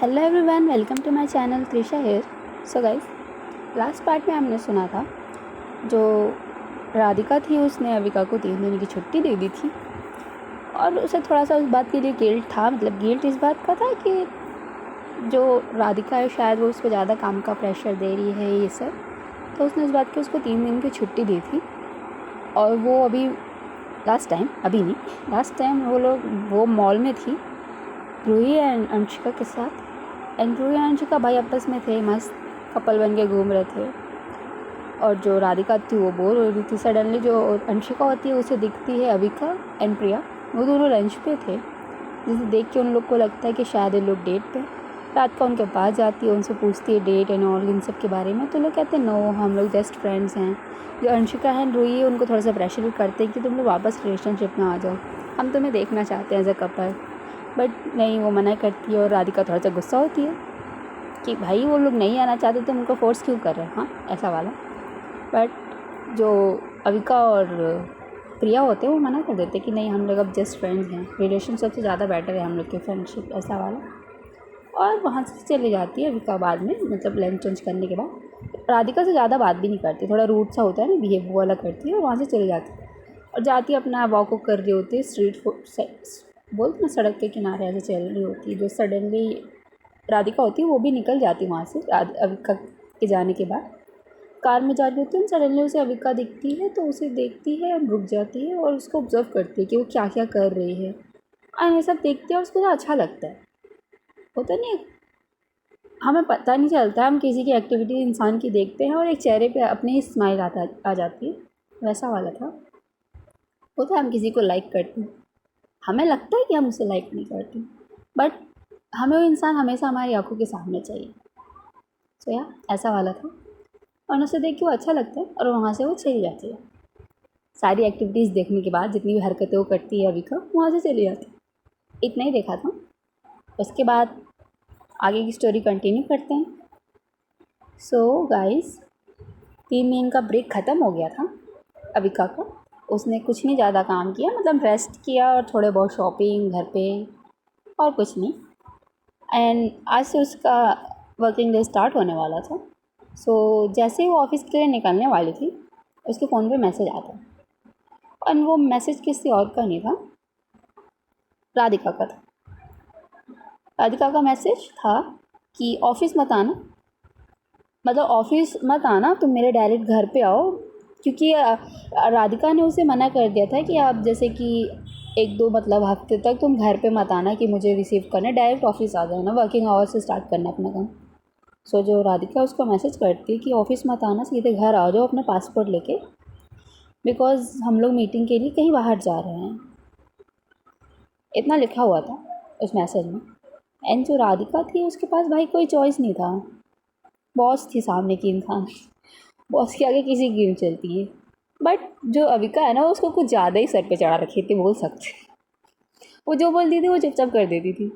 Hello everyone, welcome to my channel Trisha here. So guys, last part में हमने सुना था जो राधिका थी उसने अविका को 3 दिन की छुट्टी दे दी थी और उसे थोड़ा सा उस बात के लिए गिल्ट था। मतलब गिल्ट इस बात का था कि जो राधिका है शायद वो उस पर ज़्यादा काम का प्रेशर दे रही है ये सब, तो उसने उस बात की उसको 3 दिन की छुट्टी दी थी। और वो अभी लास्ट टाइम वो मॉल में थी रूही एंड अंशिका के साथ। एंड रूही एंड अंशिका भाई आपस में थे, मस्त कपल बन के घूम रहे थे। और जो राधिका थी वो बोर हो रही थी। सडनली जो अंशिका होती है उसे दिखती है अविका एंड प्रिया, वो दोनों लंच पे थे, जिसे देख के उन लोग को लगता है कि शायद ये लोग डेट पे। राधिका उनके पास जाती है, उनसे पूछती है डेट एंड ऑल इन सब के बारे में, तो लोग कहते हैं नो, हम लोग जस्ट फ्रेंड्स हैं। जो अंशिका है रूही है उनको थोड़ा सा प्रेशर करते हैं कि तुम लोग वापस रिलेशनशिप में आ जाओ, हम तुम्हें देखना चाहते हैं एज अ कपल। बट नहीं, वो मना करती है और राधिका थोड़ा सा गुस्सा होती है कि भाई वो लोग नहीं आना चाहते तो उनको फोर्स क्यों कर रहे हैं, हाँ ऐसा वाला। बट जो अविका और प्रिया होते हैं वो मना कर देते कि नहीं, हम लोग अब जस्ट फ्रेंड्स हैं, रिलेशन सबसे ज़्यादा बेटर है हम लोग की फ्रेंडशिप, ऐसा वाला। और वहाँ से चली जाती है अविका बाद में, मतलब लंच वंच करने के बाद। राधिका से ज़्यादा बात भी नहीं करती, थोड़ा रूड सा होता है ना बिहेव, वो वाला करती है और वहाँ से चली जाती है। और जाती है अपना वॉक कर रही होती है, स्ट्रीट बोलते ना, सड़क के किनारे ऐसे चल रही होती है। जो सडनली राधिका होती है वो भी निकल जाती है वहाँ से अविका के जाने के बाद। कार में जा रही होती है, सडनली उसे अविका दिखती है तो उसे देखती है, रुक जाती है और उसको ऑब्जर्व करती है कि वो क्या क्या कर रही है। और ये सब देखती है और उसको तो अच्छा लगता है। होता नहीं, हमें पता नहीं चलता, हम किसी की एक्टिविटी इंसान की देखते हैं और एक चेहरे पे अपनी ही स्माइल आ जाती है, वैसा वाला था। होता है हम किसी को लाइक करते हैं, हमें लगता है कि हम उसे लाइक नहीं करते, बट हमें वो इंसान हमेशा हमारी आंखों के सामने चाहिए। सो या ऐसा वाला था। और उसे देख के वो अच्छा लगता है और वहाँ से वो चली जाती है। सारी एक्टिविटीज़ देखने के बाद जितनी भी हरकतें वो करती है अविका, वहाँ से चली जाती है। इतना ही देखा था। उसके बाद आगे की स्टोरी कंटिन्यू करते हैं। सो गाइस, 3 दिन का ब्रेक ख़त्म हो गया था अविका का। उसने कुछ नहीं ज़्यादा काम किया, मतलब रेस्ट किया और थोड़े बहुत शॉपिंग घर पे, और कुछ नहीं। एंड आज से उसका वर्किंग डे स्टार्ट होने वाला था। सो जैसे ही वो ऑफिस के लिए निकलने वाली थी, उसके फ़ोन पे मैसेज आता। और वो मैसेज किसी और का नहीं था, राधिका का था। राधिका का मैसेज था कि ऑफिस मत आना, मतलब ऑफिस मत आना, तुम मेरे डायरेक्ट घर पे आओ। क्योंकि राधिका ने उसे मना कर दिया था कि आप जैसे कि 1-2 मतलब हफ्ते तक तुम घर पे मत आना कि मुझे रिसीव करना, डायरेक्ट ऑफिस आ जाना, वर्किंग आवर्स से स्टार्ट करना अपना काम। सो जो राधिका उसको मैसेज करती है कि ऑफिस मत आना, सीधे घर आ जाओ अपना पासपोर्ट लेके, बिकॉज हम लोग मीटिंग के लिए कहीं बाहर जा रहे हैं। इतना लिखा हुआ था उस मैसेज में। एंड जो राधिका थी उसके पास भाई कोई चॉइस नहीं था, बॉस थी सामने की इंसान, बॉस के आगे किसी की नहीं चलती है। बट जो अविका है ना, उसको कुछ ज़्यादा ही सर पे चढ़ा रखी थी बोल सकते। वो जो बोलती थी वो चुपचाप कर देती थी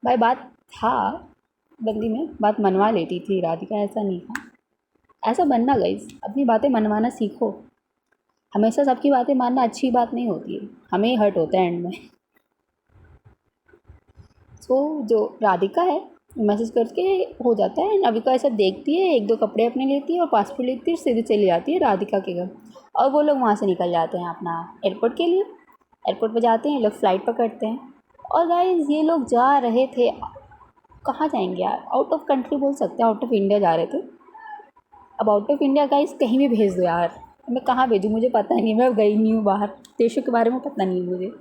भाई। बात था बंदी में, बात मनवा लेती थी राधिका, ऐसा नहीं था। ऐसा बनना गाइस, अपनी बातें मनवाना सीखो। हमेशा सबकी बातें मानना अच्छी बात नहीं होती है, हमें ही हर्ट होता है एंड में। सो जो राधिका है मैसेज करके हो जाता है, अविका सब देखती है, 1-2 कपड़े अपने लेती है और पासपोर्ट लेती है, सीधे चली जाती है राधिका के घर। और वो लोग वहाँ से निकल जाते हैं अपना एयरपोर्ट के लिए। एयरपोर्ट पे जाते हैं, ये लोग फ़्लाइट पकड़ते हैं। और गाइस ये लोग जा रहे थे, कहाँ जाएंगे यार, आउट ऑफ कंट्री बोल सकते हैं, आउट ऑफ इंडिया जा रहे थे। अब आउट ऑफ इंडिया गाइस कहीं भी भेज दो यार, मैं कहाँ भेजूँ, मुझे पता नहीं, मैं गई नहीं हूँ बाहर, देशों के बारे में पता नहीं है मुझे।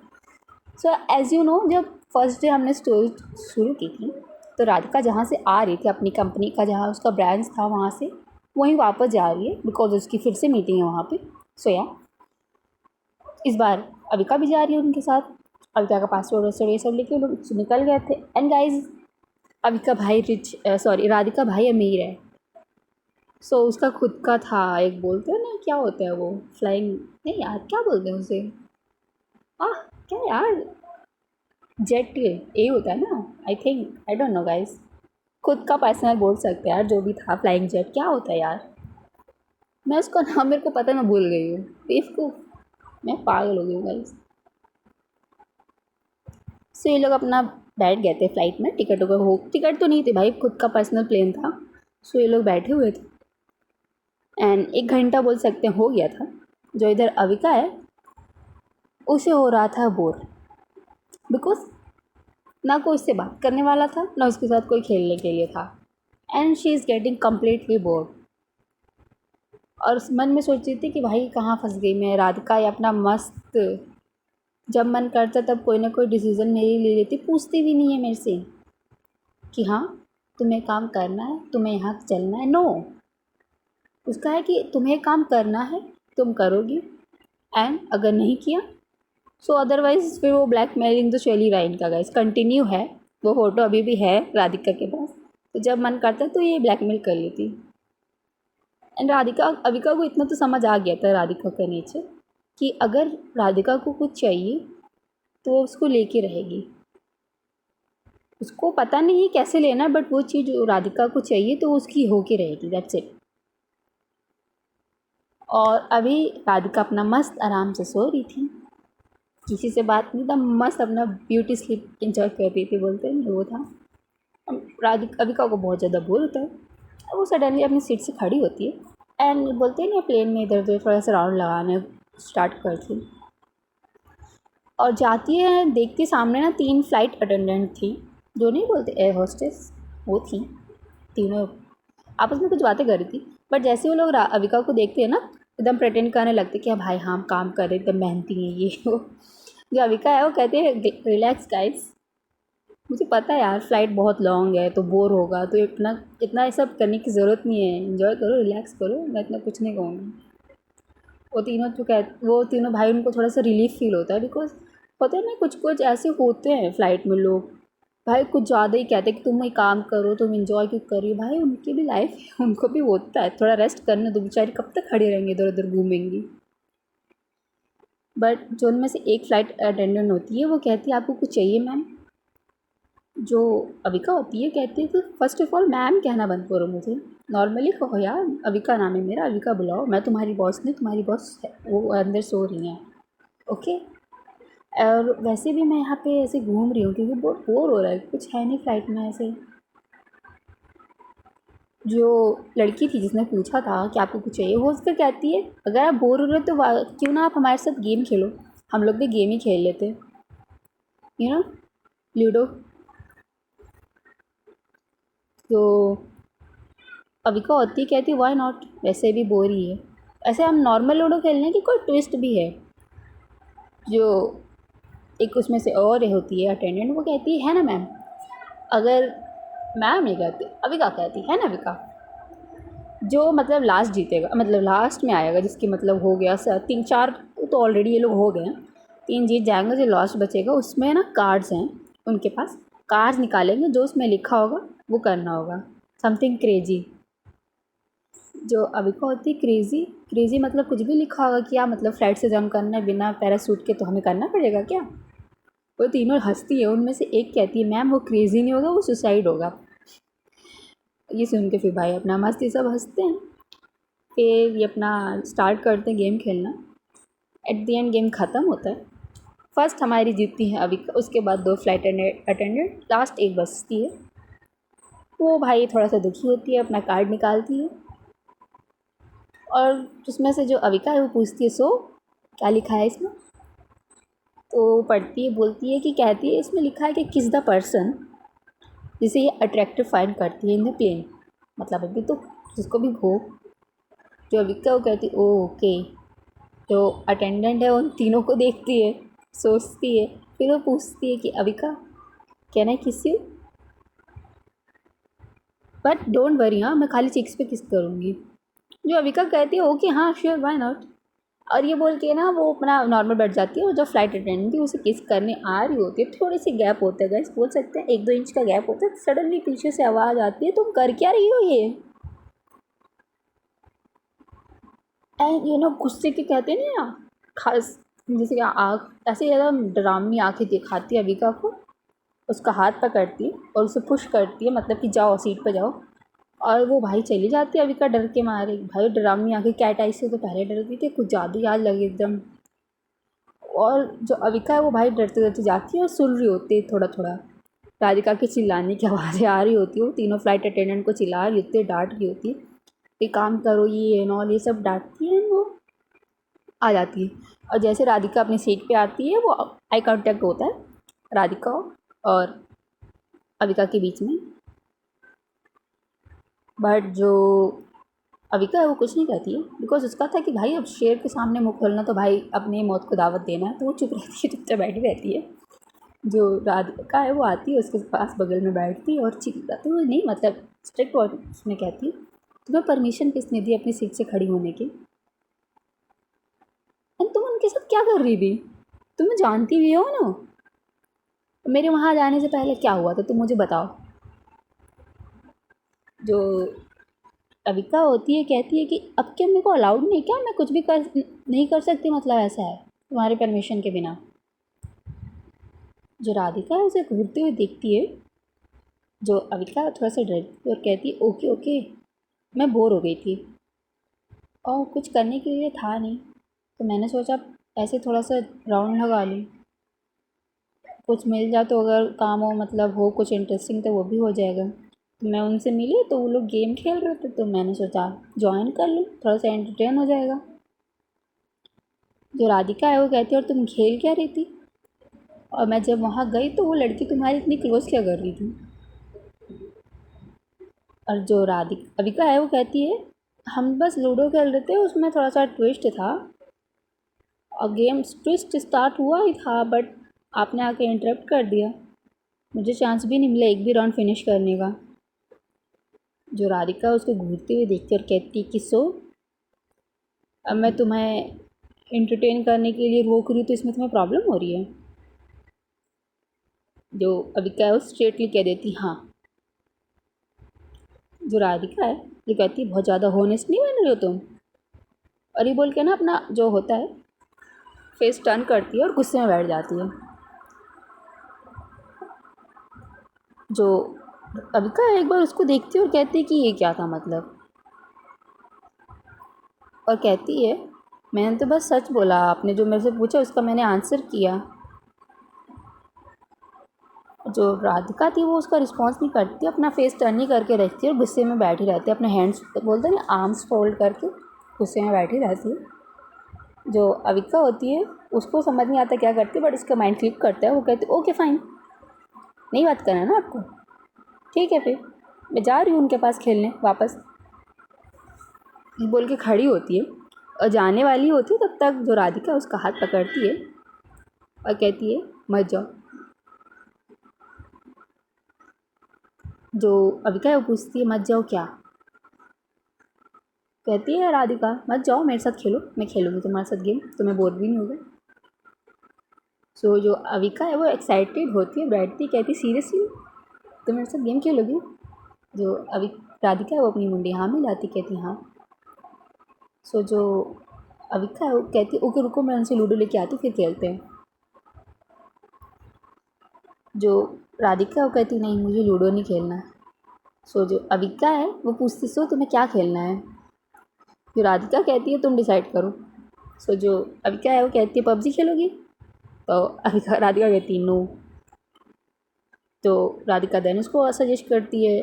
सो एज़ यू नो, जब फर्स्ट डे हमने स्टोरी शुरू की थी तो राधिका जहाँ से आ रही थी, अपनी कंपनी का जहाँ उसका ब्रांच था वहाँ से वहीं वापस जा रही है, बिकॉज उसकी फिर से मीटिंग है वहाँ पे। सो या इस बार अविका भी जा रही है उनके साथ। अविका का पासपोर्ट वासपोर्ट ये सब लेके वो लोग निकल गए थे। एंड गाइज, अविका भाई राधिका भाई अमीर है। सो उसका खुद का था, एक बोलते हैं ना क्या होता है वो, फ्लाइंग नहीं यार, क्या बोलते हैं उसे, क्या यार, जेट ये होता है ना, I think, I don't know guys. खुद का पर्सनल बोल सकते हैं यार, जो भी था, फ्लाइंग जेट क्या होता है यार, मैं उसका नाम मेरे को पता है, मैं भूल गई हूँ, बेवकूफ़, मैं पागल हो गई हूँ गाइस। सो ये लोग अपना बैठ गए थे फ्लाइट में। टिकट तो नहीं थी भाई, खुद का पर्सनल प्लेन था। सो ये लोग बैठे हुए थे एंड 1 घंटा बोल सकते हैं हो गया था। जो इधर अविका है उसे हो रहा था बोर, बिकॉज ना कोई उससे बात करने वाला था ना उसके साथ कोई खेलने के लिए था and she is getting completely board. और उस मन में सोच रही थी कि भाई कहाँ फंस गई मैं। राधिका ये अपना मस्त जब मन करता तब कोई ना कोई डिसीज़न मेरी ले लेती, पूछती भी नहीं है मेरे से कि हाँ तुम्हें काम करना है, तुम्हें यहाँ चलना है। नो, उसका है कि तुम्हें काम करना है तुम करोगी एंड अगर नहीं किया सो अदरवाइज फिर वो ब्लैकमेलिंग तो चल ही रहा है इनका गाइस, कंटिन्यू है। वो फ़ोटो अभी भी है राधिका के पास, तो जब मन करता है तो ये ब्लैकमेल कर लेती। एंड राधिका अविका को इतना तो समझ आ गया था राधिका का नेचर कि अगर राधिका को कुछ चाहिए तो वो उसको लेके रहेगी। उसको पता नहीं है कैसे लेना, बट वो चीज़ जो राधिका को चाहिए तो उसकी होके रहेगी, दैट्स इट। और अभी राधिका अपना मस्त आराम से सो रही थी, किसी से बात नहीं था, मस्त अपना ब्यूटी स्लीप इंजॉय कर रही थी, बोलते हैं वो था। राधिका अविका को बहुत ज़्यादा बोर होता है, वो सडनली अपनी सीट से खड़ी होती है एंड बोलते हैं ना प्लेन में इधर उधर थोड़ा सा राउंड लगाने स्टार्ट करती और जाती है। देखती सामने ना 3 फ्लाइट अटेंडेंट थी, जो नहीं बोलते एयर होस्टेस, वो थी। तीनों आपस में कुछ बातें कर रही थी, बट जैसे वो लोग अविका को देखते हैं ना एकदम प्रेटेंड करने लगते कि भाई हम काम कर रहे एकदम मेहनती हैं ये वो। जो अविका है वो कहते हैं रिलैक्स गाइस, मुझे पता है यार फ्लाइट बहुत लॉन्ग है तो बोर होगा, तो इतना इतना ये सब करने की ज़रूरत नहीं है, इन्जॉय करो रिलैक्स करो, मैं इतना कुछ नहीं कहूँगी। वो तीनों भाई उनको थोड़ा सा रिलीफ फील होता है, बिकॉज पता है ना कुछ कुछ ऐसे होते हैं फ़्लाइट में लोग भाई कुछ ज़्यादा ही कहते हैं कि तुम ही काम करो, तुम इन्जॉय क्यों कर रही हो। भाई उनकी भी लाइफ है, उनको भी होता है, थोड़ा रेस्ट करने दो, बेचारी कब तक खड़ी रहेंगी इधर उधर घूमेंगी। बट जो उनमें से एक फ़्लाइट अटेंडेंट होती है वो कहती है आपको कुछ चाहिए मैम। जो अविका होती है कहती है कि फ़र्स्ट ऑफ़ ऑल मैम कहना बंद करो, मुझे नॉर्मली कहो यार, अविका नाम है मेरा, अविका बुलाओ, मैं तुम्हारी बॉस नहीं, तुम्हारी बॉस है वो अंदर सो रही हैं, ओके। और वैसे भी मैं यहाँ पे ऐसे घूम रही हूँ क्योंकि बहुत बोर हो रहा है, कुछ है नहीं फ्लाइट में ऐसे। जो लड़की थी जिसने पूछा था कि आपको कुछ चाहिए, वो उसका कहती है अगर आप बोर हो रहे हो तो क्यों ना आप हमारे साथ गेम खेलो, हम लोग भी गेम ही खेल लेते, यू नो, लूडो। तो अविका होती कहती वाई नॉट, वैसे भी बोर ही है, ऐसे हम नॉर्मल लूडो खेलने की कोई ट्विस्ट भी है। जो एक उसमें से और होती है अटेंडेंट, वो कहती है ना मैम, अगर मैम नहीं कहती अविका कहती है ना अविका, जो मतलब लास्ट जीतेगा, मतलब लास्ट में आएगा, जिसकी मतलब हो गया सर 3-4 तो ऑलरेडी ये लोग हो गए हैं, 3 जीत जाएंगे, जो लास्ट बचेगा उसमें ना कार्ड्स हैं उनके पास, कार्ड्स निकालेंगे, जो उसमें लिखा होगा वो करना होगा, समथिंग क्रेजी। जो अविका होती है क्रेज़ी, क्रेज़ी मतलब कुछ भी लिखा होगा क्या, मतलब फ्लाइट से जंप करना है बिना पैराशूट के, तो हमें करना पड़ेगा क्या। वो तीनों हंसती है, उनमें से एक कहती है मैम वो क्रेज़ी नहीं होगा, वो सुसाइड होगा। ये सुन के फिर भाई अपना मस्ती सब हंसते हैं, फिर ये अपना स्टार्ट करते हैं गेम खेलना। एट द एंड गेम ख़त्म होता है, फर्स्ट हमारी जीतती है अविका, उसके बाद 2 फ्लाइट अटेंडेंट, लास्ट एक बचती है। वो भाई थोड़ा सा दुखी होती है, अपना कार्ड निकालती है और उसमें से जो अविका है वो पूछती है सो क्या लिखा है इसमें, तो पढ़ती है, बोलती है कि कहती है इसमें लिखा है कि किस द पर्सन जिसे ये अट्रैक्टिव फाइंड करती है इन द प्लेन, मतलब अभी तो जिसको भी हो। जो अविका वो कहती ओ ओके। जो अटेंडेंट है उन तीनों को देखती है, सोचती है, फिर वो पूछती है कि अविका कैन आई किस यू, बट डोंट वरी, हाँ मैं खाली चिक्स पे किस करूँगी। जो अविका कहती है ओके हाँ श्योर व्हाई नॉट, और ये बोल के ना वो अपना नॉर्मल बैठ जाती है, और जो फ्लाइट अटेंडेंट थी उसे किस करने आ रही होती है, थोड़ी सी गैप होता है गाइस, बोल सकते हैं 1-2 इंच का गैप होता है, सडनली पीछे से आवाज़ आती है तुम कर क्या रही हो ये, एंड यू नो गुस्से के कहते हैं ना खास, जैसे कि आँख ऐसे ज़्यादा डरावनी आँखें दिखाती है अविका को, उसका हाथ पकड़ती है और उसे पुश करती है, मतलब कि जाओ सीट पर जाओ, और वो भाई चली जाती है अविका डर के मारे। भाई डरावनी आँखें, कैट आई से तो पहले डरती थी, कुछ ज़्यादा याद लगे एकदम। और जो अविका है वो भाई डरते डरते जाती है और सुन रही होती है थोड़ा थोड़ा, राधिका की चिल्लाने की आवाज़ें आ रही होती है, वो तीनों फ्लाइट अटेंडेंट को चिल्ला रही होती है, डांट रही होती है कि काम करो ये नॉल, ये सब डांटती है। वो आ जाती है और जैसे राधिका अपनी सीट पे आती है वो आई कांटेक्ट होता है राधिका और अविका के बीच में। बट जो अविका है वो कुछ नहीं कहती है, बिकॉज उसका था कि भाई अब शेर के सामने मुँह खोलना तो भाई अपनी मौत को दावत देना है, तो वो चुप रहती है, चुपचाप बैठी रहती है। जो राधिका है वो आती है उसके पास बगल में बैठती है और चिल्लाती है, नहीं मतलब स्ट्रिक्ट वॉइस में कहती है तुम्हें परमिशन किसने दी अपनी सीट से खड़ी होने की, तुम उनके साथ क्या कर रही थी, तुम्हें जानती भी हो ना, मेरे वहाँ जाने से पहले क्या हुआ था तुम मुझे बताओ। जो अविका होती है कहती है कि अब क्या मेरे को अलाउड नहीं, क्या मैं कुछ भी नहीं कर सकती, मतलब ऐसा है तुम्हारे परमिशन के बिना। जो राधिका है उसे घूरते हुए देखती है, जो अविका थोड़ा सा डरती है और कहती है ओके ओके, मैं बोर हो गई थी और कुछ करने के लिए था नहीं, तो मैंने सोचा ऐसे थोड़ा सा राउंड लगा लूँ, कुछ मिल जाए तो अगर काम हो मतलब हो कुछ इंटरेस्टिंग तो वो भी हो जाएगा। तो मैं उनसे मिली तो वो लोग गेम खेल रहे थे, तो मैंने सोचा ज्वाइन कर लूँ, थोड़ा सा एंटरटेन हो जाएगा। जो राधिका है वो कहती है और तुम खेल क्या रही थी, और मैं जब वहाँ गई तो वो लड़की तुम्हारी इतनी क्लोज क्या कर रही थी। और जो राधिका अविका है वो कहती है हम बस लूडो खेल रहे थे, उसमें थोड़ा सा ट्विस्ट था और गेम ट्विस्ट स्टार्ट हुआ ही था, बट आपने आके इंटरप्ट कर दिया, मुझे चांस भी नहीं मिला एक भी राउंड फिनिश करने का। जो राधिका उसको घूरते हुए देखती और कहती कि सो अब मैं तुम्हें एंटरटेन करने के लिए रोक रही हूँ तो इसमें तुम्हें प्रॉब्लम हो रही है। जो अविका है वो स्ट्रेटली कह देती हाँ। जो राधिका है ये कहती बहुत ज़्यादा होनेस्ट नहीं बन रही हो तुम, और ये बोल के ना अपना जो होता है फेस टर्न करती है और गुस्से में बैठ जाती है। जो अविका एक बार उसको देखती है और कहती है कि ये क्या था मतलब, और कहती है मैंने तो बस सच बोला, आपने जो मेरे से पूछा उसका मैंने आंसर किया। जो राधिका थी वो उसका रिस्पॉन्स नहीं करती, अपना फेस टर्न ही करके रखती है और गुस्से में बैठी रहती है, अपने हैंड्स बोलते हैं ना आर्म्स फोल्ड करके गुस्से में बैठी रहती है। जो अविका होती है उसको समझ नहीं आता क्या करती, बट उसका माइंड क्लिक करता है, वो कहती है ओके फाइन, नहीं बात करना है ना आपको, ठीक है फिर मैं जा रही हूँ उनके पास खेलने वापस, बोल के खड़ी होती है और जाने वाली होती है। तब तक जो राधिका उसका हाथ पकड़ती है और कहती है मत जाओ। जो अविका है वो पूछती है मत जाओ क्या, कहती है राधिका मत जाओ मेरे साथ खेलो, मैं खेलूँगी तुम्हारे साथ गेम, तुम्हें बोर भी नहीं होगा। सो जो अविका है वो एक्साइटेड होती है, बैठती कहती सीरियसली तुम मेरे साथ गेम खेलोगी। जो राधिका है वो अपनी मुंडी हाँ मिलाती कहती हाँ। सो जो अविका है वो कहती ओके रुको मैं उनसे लूडो लेके आती फिर खेलते हैं। जो राधिका है वो कहती नहीं मुझे लूडो नहीं खेलना है। सो जो अविका है वो पूछती सो तुम्हें क्या खेलना है, जो राधिका कहती है तुम डिसाइड करो। सो जो अविका है वो कहती है पबजी खेलोगी, तो अविका राधिका कहती है नो। तो राधिका देन उसको सजेस्ट करती है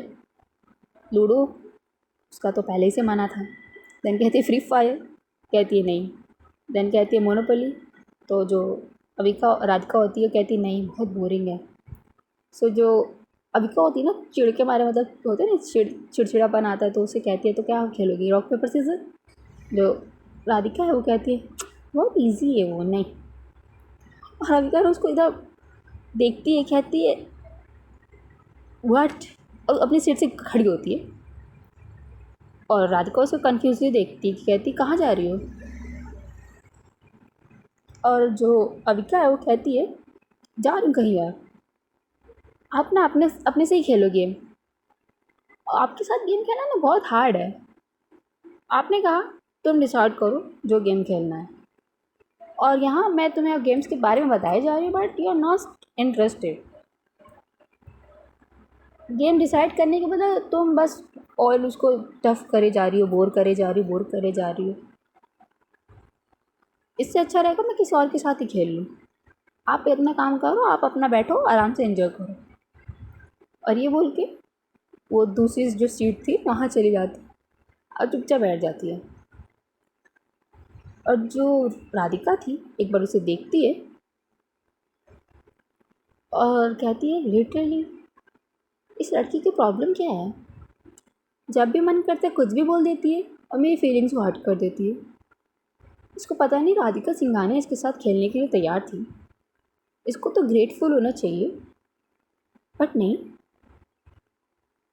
लूडो, उसका तो पहले ही से मना था। देन कहती है फ्री फायर, कहती है नहीं। देन कहती है मोनोपोली, तो जो अविका राधिका होती है कहती नहीं बहुत बोरिंग है। सो जो अविका होती है ना चिड़ के मारे, मतलब होते हैं ना चिड़चिड़ापन आता है, तो उसे कहती है तो क्या खेलोगी रॉक पेपर सीजर। जो राधिका है वो कहती है बहुत ईजी है वो, नहीं। और राधिका उसको इधर देखती है कहती है व्हाट, और अपनी सीट से खड़ी होती है। और राधिका उसको कन्फ्यूजली देखती है, कहती कहाँ जा रही हो। और जो अविका है वो कहती है जा रही हूँ कहीं यार, आप ना अपने अपने से ही खेलो गेम, आपके साथ गेम खेलना ना बहुत हार्ड है, आपने कहा तुम डिसाइड करो जो गेम खेलना है, और यहाँ मैं तुम्हें गेम्स के बारे में बताई जा रही हूँ but you are not interested. Game decide करने के बजाय तुम बस और उसको टफ करे जा रही हो, बोर करे जा रही हो, बोर करे जा रही हो। इससे अच्छा रहेगा मैं किसी और के साथ ही खेल लूँ, आप इतना काम करो, आप अपना बैठो आराम से एंजॉय करो। और ये बोल के वो दूसरी जो सीट थी वहाँ चली जाती और चुपचाप बैठ जाती है। और जो राधिका थी एक बार उसे देखती है और कहती है लिटरली इस लड़की की प्रॉब्लम क्या है, जब भी मन करता है कुछ भी बोल देती है और मेरी फीलिंग्स को हर्ट कर देती है। इसको पता नहीं राधिका सिंघानिया इसके साथ खेलने के लिए तैयार थी, इसको तो ग्रेटफुल होना चाहिए, बट नहीं,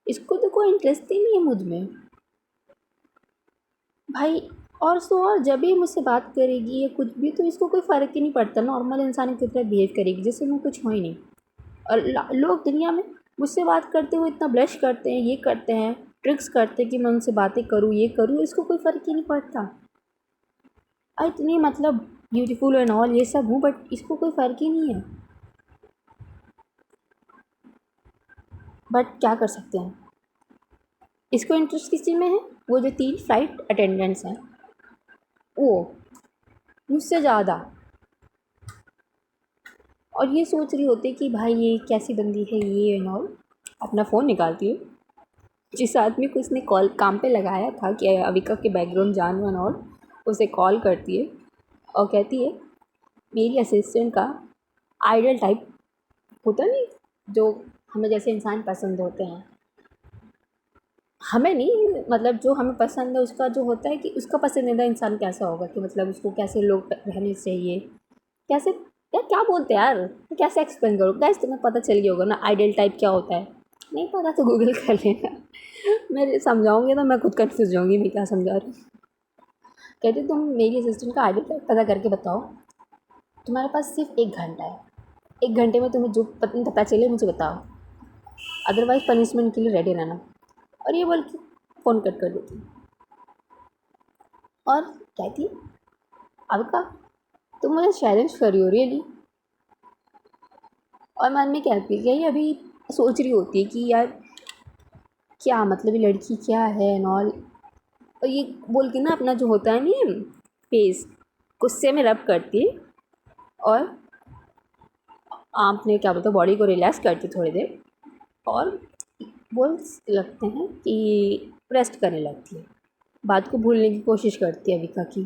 इसको तो कोई इंटरेस्ट ही नहीं है मुझ में भाई। और सो और जब भी मुझसे बात करेगी या कुछ भी तो इसको कोई फ़र्क ही नहीं पड़ता, नॉर्मल इंसान की तरह बिहेव करेगी जैसे मैं कुछ हो ही नहीं। और लोग दुनिया में मुझसे बात करते हुए इतना ब्लश करते हैं, ये करते हैं, ट्रिक्स करते हैं कि मैं उनसे बातें करूँ, ये करूँ, इसको कोई फ़र्क ही नहीं पड़ता। इतनी मतलब ब्यूटीफुल एंड ऑल ये सब हूँ, बट इसको कोई फ़र्क ही नहीं है। बट क्या कर सकते हैं, इसको इंटरेस्ट किस चीज़ में है, वो जो 3 फ्लाइट अटेंडेंट्स हैं वो मुझसे ज़्यादा। और ये सोच रही होती कि भाई ये कैसी बंदी है ये एंड ऑल। अपना फ़ोन निकालती है, जिस आदमी को इसने कॉल काम पे लगाया था कि अविका के बैकग्राउंड जानू एंड ऑल, उसे कॉल करती है और कहती है मेरी असिस्टेंट का आइडल टाइप होता नहीं, जो हमें जैसे इंसान पसंद होते हैं, हमें नहीं मतलब जो हमें पसंद है उसका जो होता है कि उसका पसंदीदा इंसान कैसा होगा, कि मतलब उसको कैसे लोग रहने चाहिए, कैसे यार क्या बोलते हैं यार, मैं कैसे एक्सप्लेन करूँ गैस, तुम्हें पता चल गया होगा ना आइडल टाइप क्या होता है। नहीं पता तो गूगल कर लेना मैं समझाऊंगी तो मैं खुद कंफ्यूज होंगी मैं क्या समझा रही हूँ। कहती तुम मेरी असिस्टेंट का आइडल टाइप पता करके बताओ, तुम्हारे पास सिर्फ 1 घंटा है, 1 घंटे में तुम्हें जो पता चले मुझे बताओ, अदरवाइज़ पनिशमेंट के लिए रेडी रहना। और ये बोल के फ़ोन कट कर देती। और कहती अब का तुम मुझे चैलेंज कर रही हो रियली। और मन में कहती है यही अभी सोच रही होती है कि यार क्या मतलब ये लड़की क्या है एंड ऑल। और ये बोल के ना अपना जो होता है नहीं फेस गुस्से में रब करती है और आपने क्या बोलते बॉडी को रिलैक्स करती थोड़ी देर और बोल लगते हैं कि रेस्ट करने लगती है, बात को भूलने की कोशिश करती है अविका की।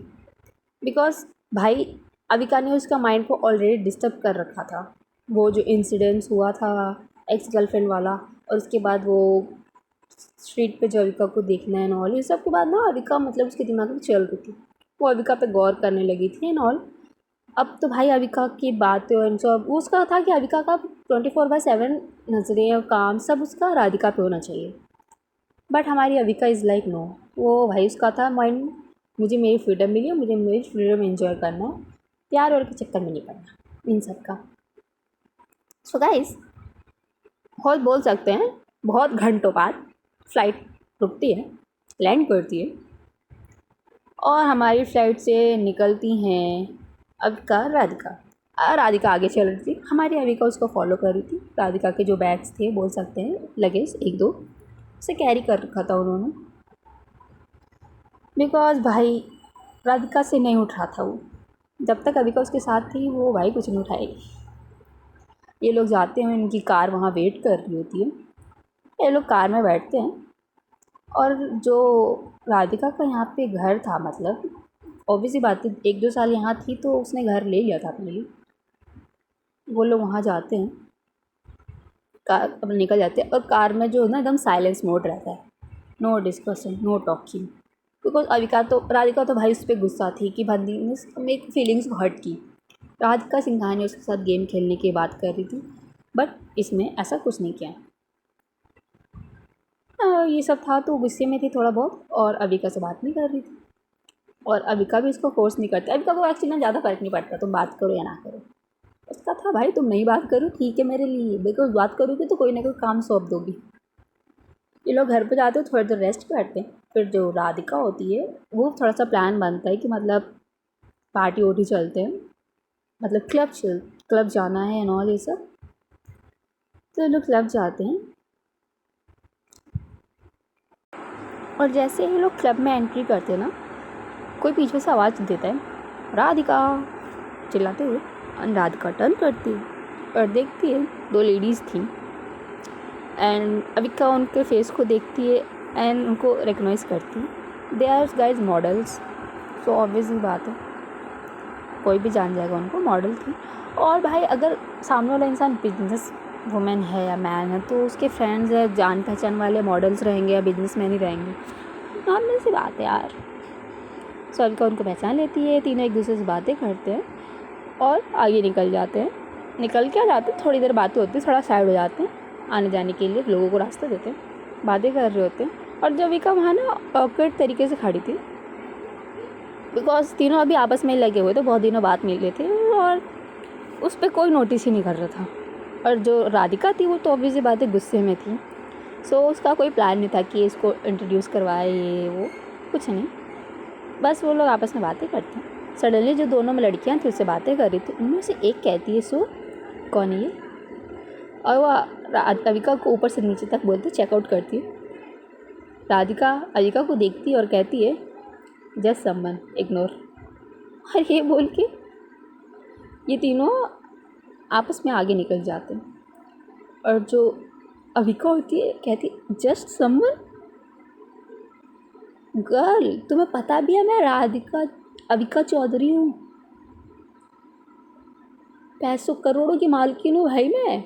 बिकॉज भाई अविका ने उसका माइंड को ऑलरेडी डिस्टर्ब कर रखा था, वो जो इंसिडेंस हुआ था एक्स गर्लफ्रेंड वाला, और उसके बाद वो स्ट्रीट पे जो अविका को देखना है ऑल, ये सब के बाद ना अविका मतलब उसके दिमाग में चल रही थी, वो अविका पे गौर करने लगी थी एंड ऑल। अब तो भाई अविका की बातें और सब वो उसका था कि अविका का 24/7 नज़रें और काम सब उसका राधिका पे होना चाहिए। बट हमारी अविका इज़ लाइक नो, वो भाई उसका था माइंड मुझे मेरी फ्रीडम मिली है, मुझे मेरी फ्रीडम एंजॉय करना है, प्यार और के चक्कर में नहीं पड़ना इन सब का। सो गाइस बहुत बोल सकते हैं बहुत घंटों बाद फ़्लाइट रुकती है, लैंड करती है और हमारी फ़्लाइट से निकलती हैं अविका राधिका। राधिका आगे चल रही थी, हमारी अविका उसको फॉलो कर रही थी। राधिका के जो बैग्स थे बोल सकते हैं लगेज 1-2 उसे कैरी कर रखा था उन्होंने, बिकॉज़ भाई राधिका से नहीं उठ रहा था वो, जब तक अविका उसके साथ थी वो भाई कुछ नहीं उठाएगी। ये लोग जाते हैं, उनकी कार वहाँ वेट कर रही होती है, ये लोग कार में बैठते हैं और जो राधिका का यहाँ पे घर था, मतलब ऑब्वियसली बात है 1-2 साल यहाँ थी तो उसने घर ले लिया था अपने लिए। वो लोग वहाँ जाते हैं, कार अपने निकल जाते हैं और कार में जो है ना एकदम साइलेंस मोड रहता है, no discussion no talking. Because Avika तो राधिका तो भाई उस पर गुस्सा थी कि बंदी ने मेरी फीलिंग्स को हर्ट की। राधिका सिंघानिया उसके साथ गेम खेलने की बात कर रही थी, बट इसने ऐसा कुछ नहीं किया। ये सब था तो गुस्से में थी थोड़ा बहुत और अविका से बात नहीं कर रही थी और अविका भी उसको फोर्स नहीं करती। अविका को एक्चुअली ना ज़्यादा फ़र्क नहीं पड़ता तुम बात करो या ना करो, उसका था भाई तुम नहीं बात करो ठीक है मेरे लिए, बिकॉज बात करोगी तो कोई ना कोई काम सौंप दोगी। ये लोग घर पे जाते हो थोड़ी देर रेस्ट करते हैं, फिर जो राधिका होती है वो थोड़ा सा प्लान बनता है कि मतलब पार्टी वार्टी चलते हैं, मतलब क्लब जाना है एंड ऑल ये सब। तो ये लोग क्लब जाते हैं और जैसे ये लोग क्लब में एंट्री करते हैं ना, कोई पीछे से आवाज़ देता है राधिका चिल्लाते हुए, और राधिका टर्न करती है और देखती है 2 लेडीज़ थी एंड अविका उनके फेस को देखती है एंड उनको रिकग्नाइज करती है। They are guys models, so obvious ही बात है, कोई भी जान जाएगा उनको, मॉडल थी। और भाई अगर सामने वाला इंसान बिजनेस वुमेन है या मैन है तो उसके फ्रेंड्स या जान पहचान वाले मॉडल्स रहेंगे या बिजनेसमैन ही रहेंगे, नॉर्मल सी बात है यार। सो अविका उनको पहचान लेती है, तीनों एक दूसरे से बातें करते हैं और आगे निकल जाते हैं। निकल क्या जाते हैं, थोड़ी देर बातें होती है, थोड़ा साइड हो जाते हैं, आने जाने के लिए लोगों को रास्ता देते हैं, बातें कर रहे होते हैं। और जब अविका वहाँ ना ऑकवर्ड तरीके से खड़ी थी, बिकॉज तीनों अभी आपस में लगे हुए थे, बहुत दिनों बाद मिल रहे थे और उस पर कोई नोटिस ही नहीं कर रहा था। और जो राधिका थी वो तो ऑब्वियसली बात है गुस्से में थी। सो उसका कोई प्लान नहीं था कि इसको इंट्रोड्यूस करवाए, ये वो कुछ नहीं, बस वो लोग आपस में बातें करते हैं। सडनली जो दोनों में लड़कियां थी उससे बातें कर रही थी, उनमें से एक कहती है सो कौन है ये, और वह राधिका को ऊपर से नीचे तक बोलते चेकआउट करती है। राधिका अविका को देखती है और कहती है जस्ट समवन, इग्नोर। और ये बोल के ये तीनों आपस में आगे निकल जाते हैं। और जो अविका होती है कहती जस्ट समवन, गर्ल तुम्हें पता भी है मैं राधिका अविका चौधरी हूँ, पैसों करोड़ों की मालकिन हूँ भाई मैं,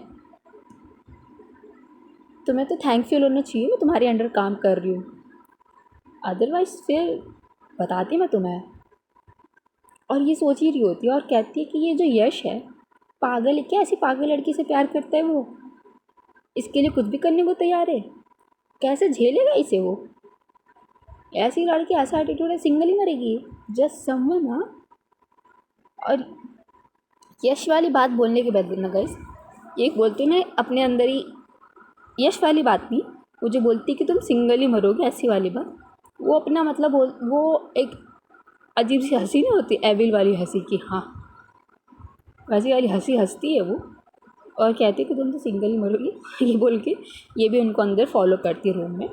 तुम्हें तो थैंकफुल होना चाहिए मैं तुम्हारे अंडर काम कर रही हूँ, अदरवाइज फिर बताती मैं तुम्हें। और ये सोच ही रही होती है और कहती है कि ये जो यश है पागल है क्या, ऐसी पागल लड़की से प्यार करता है वो, इसके लिए कुछ भी करने को तैयार है, कैसे झेलेगा इसे वो, ऐसी लड़की ऐसा एटीट्यूड है सिंगल ही मरेगी, जस्ट समवन। हाँ, और यश वाली बात बोलने के बदले ना गाइस, ये बोलती ना अपने अंदर ही, यश वाली बात नहीं, वो जो बोलती कि तुम सिंगल ही मरोगे ऐसी वाली बात, वो अपना मतलब वो एक अजीब सी हंसी नहीं होती, एविल वाली हंसी की, हाँ वैसी वाली हंसी हंसती है वो और कहती है कि तुम तो सिंगल ही मरोगी। ये बोल के ये भी उनको अंदर फॉलो करती है रूम में,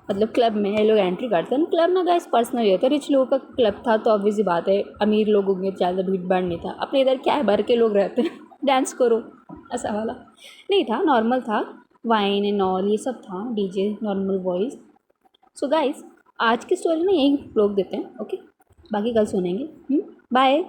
मतलब क्लब में ये लोग एंट्री करते हैं। क्लब ना गाइस पर्सनल होता है, रिच लोगों का क्लब था तो ऑब्वियसली बात है, अमीर लोग होंगे, ज़्यादा भीड़ भाड़ नहीं था, अपने इधर क्या है भर के लोग रहते हैं डांस करो ऐसा वाला नहीं था, नॉर्मल था, वाइन एंड ऑल ये सब था, DJ normal voice. So guys आज की स्टोरी में यही रोक देते हैं, ओके, बाकी कल सुनेंगे। बाय।